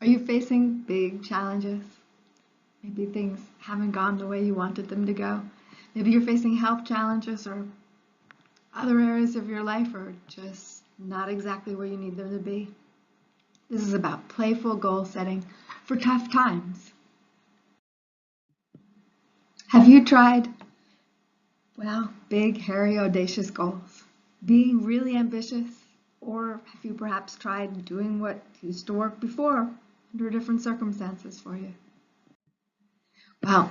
Are you facing big challenges? Maybe things haven't gone the way you wanted them to go. Maybe you're facing health challenges or other areas of your life are just not exactly where you need them to be. This is about playful goal setting for tough times. Have you tried, well, big, hairy, audacious goals? Being really ambitious? Or have you perhaps tried doing what used to work before under different circumstances for you? Well,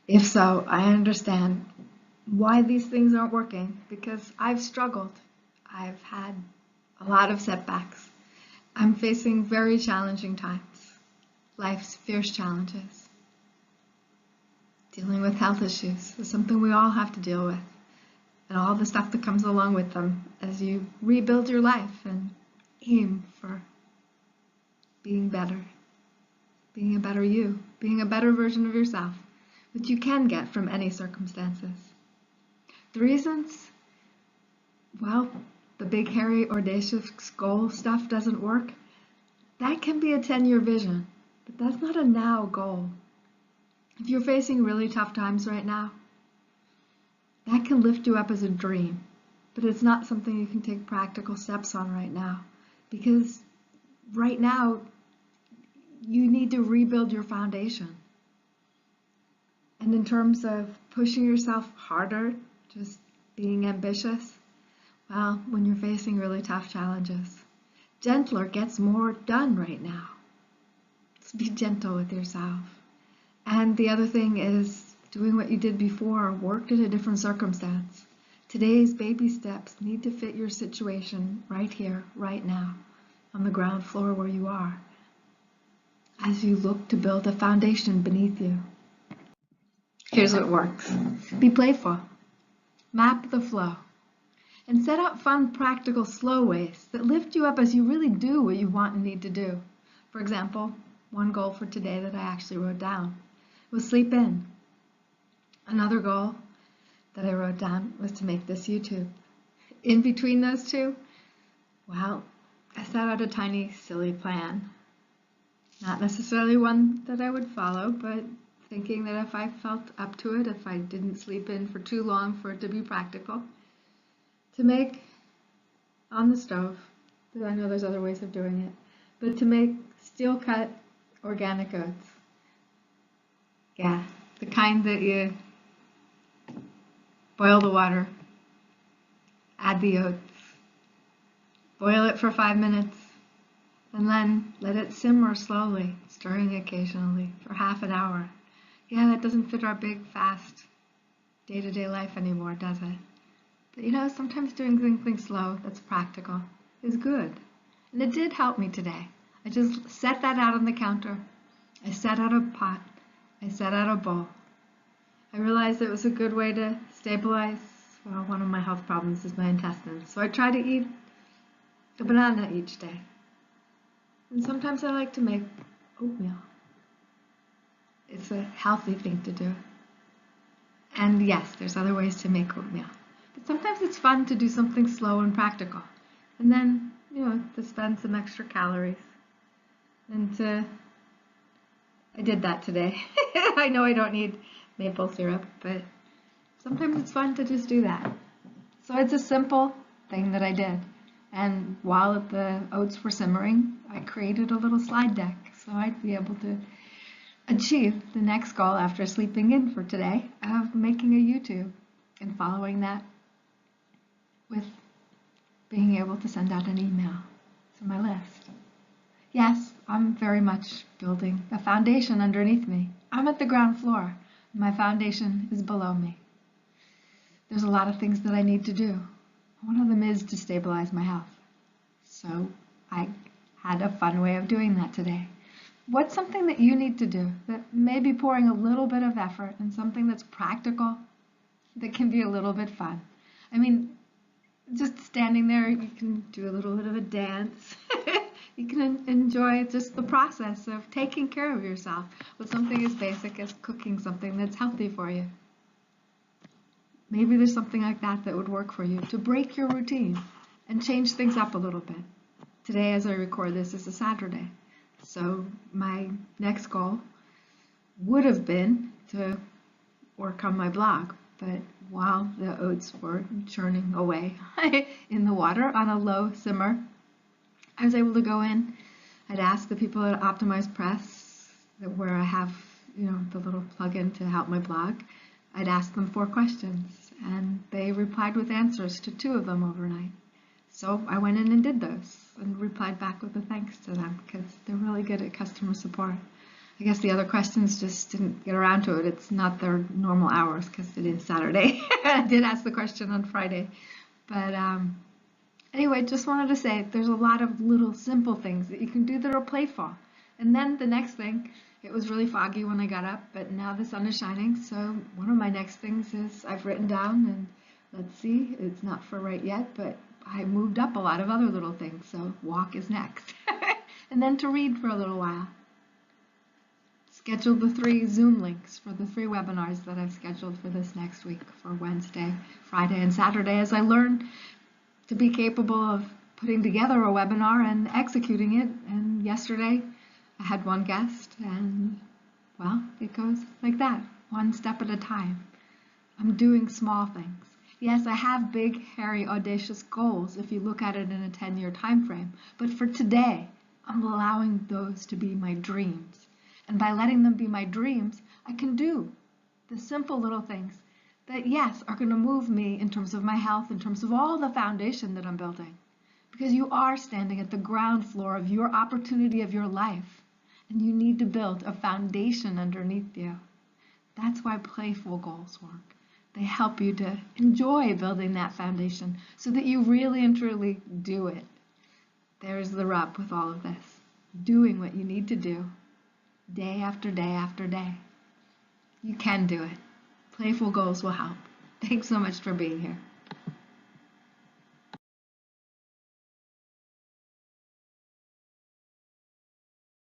if so, I understand why these things aren't working because I've struggled. I've had a lot of setbacks. I'm facing very challenging times, life's fierce challenges. Dealing with health issues is something we all have to deal with, and all the stuff that comes along with them as you rebuild your life and aim for being better, being a better you, being a better version of yourself, which you can get from any circumstances. The reasons, well, the big, hairy, audacious goal stuff doesn't work, that can be a 10-year vision, but that's not a now goal. If you're facing really tough times right now, that can lift you up as a dream, but it's not something you can take practical steps on right now, because right now you need to rebuild your foundation. And in terms of pushing yourself harder, just being ambitious, well, when you're facing really tough challenges, gentler gets more done right now. Just be gentle with yourself. And the other thing is doing what you did before worked in a different circumstance. Today's baby steps need to fit your situation right here, right now, on the ground floor where you are, as you look to build a foundation beneath you. Here's what works. Be playful. Map the flow. And set up fun, practical, slow ways that lift you up as you really do what you want and need to do. For example, one goal for today that I actually wrote down was sleep in. Another goal that I wrote down was to make this YouTube. In between those two, well, I set out a tiny, silly plan. Not necessarily one that I would follow, but thinking that if I felt up to it, if I didn't sleep in for too long for it to be practical, to make on the stove, because I know there's other ways of doing it, but to make steel cut organic oats. Yeah, the kind that you boil the water, add the oats, boil it for 5 minutes, and then let it simmer slowly, stirring occasionally for half an hour. Yeah, that doesn't fit our big, fast, day-to-day life anymore, does it? But you know, sometimes doing things slow, that's practical, is good. And it did help me today. I just set that out on the counter. I set out a pot. I set out a bowl. I realized it was a good way to stabilize, well, one of my health problems is my intestines. So I try to eat a banana each day. And sometimes I like to make oatmeal. It's a healthy thing to do. And yes, there's other ways to make oatmeal. But sometimes it's fun to do something slow and practical. And then, you know, to spend some extra calories. And I did that today. I know I don't need maple syrup, but sometimes it's fun to just do that. So it's a simple thing that I did. And while the oats were simmering, I created a little slide deck so I'd be able to achieve the next goal after sleeping in for today of making a YouTube and following that with being able to send out an email to my list. Yes, I'm very much building a foundation underneath me. I'm at the ground floor. My foundation is below me. There's a lot of things that I need to do. One of them is to stabilize my health. So I had a fun way of doing that today. What's something that you need to do that may be pouring a little bit of effort and something that's practical that can be a little bit fun? I mean, just standing there, you can do a little bit of a dance. You can enjoy just the process of taking care of yourself with something as basic as cooking something that's healthy for you. Maybe there's something like that that would work for you to break your routine and change things up a little bit. today, as I record this, is a Saturday. So my next goal would have been to work on my blog, but while the oats were churning away in the water on a low simmer, I was able to go in. I'd ask the people at Optimize Press, where I have, the little plug-in to help my blog. I'd ask them 4 questions, and they replied with answers to 2 of them overnight. So I went in and did those and replied back with a thanks to them because they're really good at customer support. I guess the other questions just didn't get around to it. It's not their normal hours because it is Saturday. I did ask the question on Friday. But anyway, just wanted to say there's a lot of little simple things that you can do that are playful. And then the next thing, it was really foggy when I got up, but now the sun is shining. So one of my next things is I've written down, and let's see, it's not for right yet, but I moved up a lot of other little things. So walk is next. And then to read for a little while. Schedule the 3 Zoom links for the 3 webinars that I've scheduled for this next week for Wednesday, Friday, and Saturday as I learn to be capable of putting together a webinar and executing it. And yesterday I had 1 guest, and well, it goes like that, 1 step at a time. I'm doing small things. Yes, I have big, hairy, audacious goals if you look at it in a 10-year time frame, but for today, I'm allowing those to be my dreams. And by letting them be my dreams, I can do the simple little things that, yes, are going to move me in terms of my health, in terms of all the foundation that I'm building. Because you are standing at the ground floor of your opportunity of your life, and you need to build a foundation underneath you. That's why playful goals work. They help you to enjoy building that foundation so that you really and truly do it. There's the rub with all of this. Doing what you need to do day after day after day. You can do it. Playful goals will help. Thanks so much for being here.